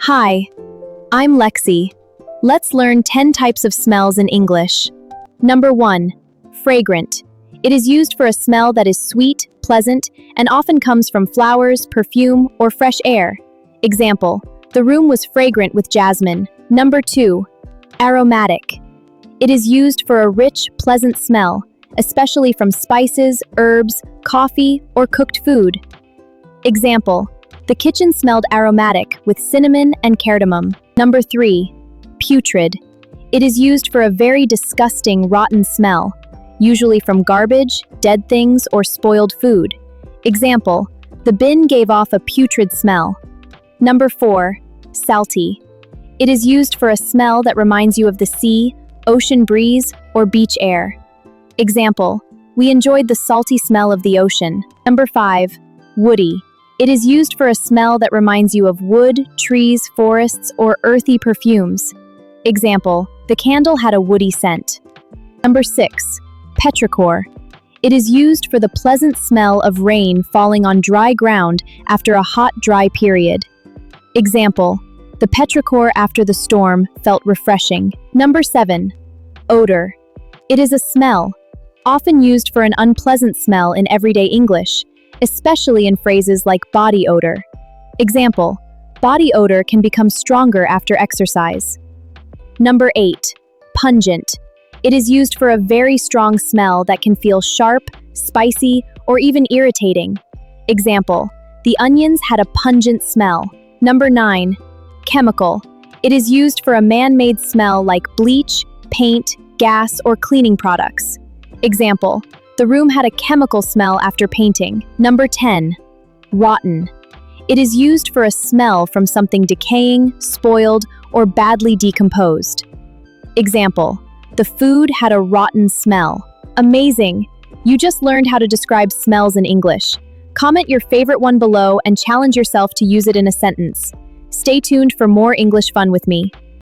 Hi, I'm Lexi. Let's learn 10 types of smells in English. Number 1. Fragrant. It is used for a smell that is sweet, pleasant, and often comes from flowers, perfume, or fresh air. Example, the room was fragrant with jasmine. Number 2. Aromatic. It is used for a rich, pleasant smell, especially from spices, herbs, coffee, or cooked food. Example, the kitchen smelled aromatic with cinnamon and cardamom. Number 3. Putrid. It is used for a very disgusting, rotten smell, usually from garbage, dead things, or spoiled food. Example, the bin gave off a putrid smell. Number 4. Salty. It is used for a smell that reminds you of the sea, ocean breeze, or beach air. Example, we enjoyed the salty smell of the ocean. Number 5. Woody. It is used for a smell that reminds you of wood, trees, forests, or earthy perfumes. Example, the candle had a woody scent. Number 6. Petrichor. It is used for the pleasant smell of rain falling on dry ground after a hot, dry period. Example, the petrichor after the storm felt refreshing. Number 7. Odor. It is a smell, often used for an unpleasant smell in everyday English, especially in phrases like body odor. Example, body odor can become stronger after exercise. Number 8. Pungent. It is used for a very strong smell that can feel sharp, spicy, or even irritating. Example, the onions had a pungent smell. Number 9. Chemical. It is used for a man-made smell like bleach, paint, gas, or cleaning products. Example, the room had a chemical smell after painting. Number 10. Rotten. It is used for a smell from something decaying, spoiled, or badly decomposed. Example, the food had a rotten smell. Amazing! You just learned how to describe smells in English. Comment your favorite one below and challenge yourself to use it in a sentence. Stay tuned for more English fun with me.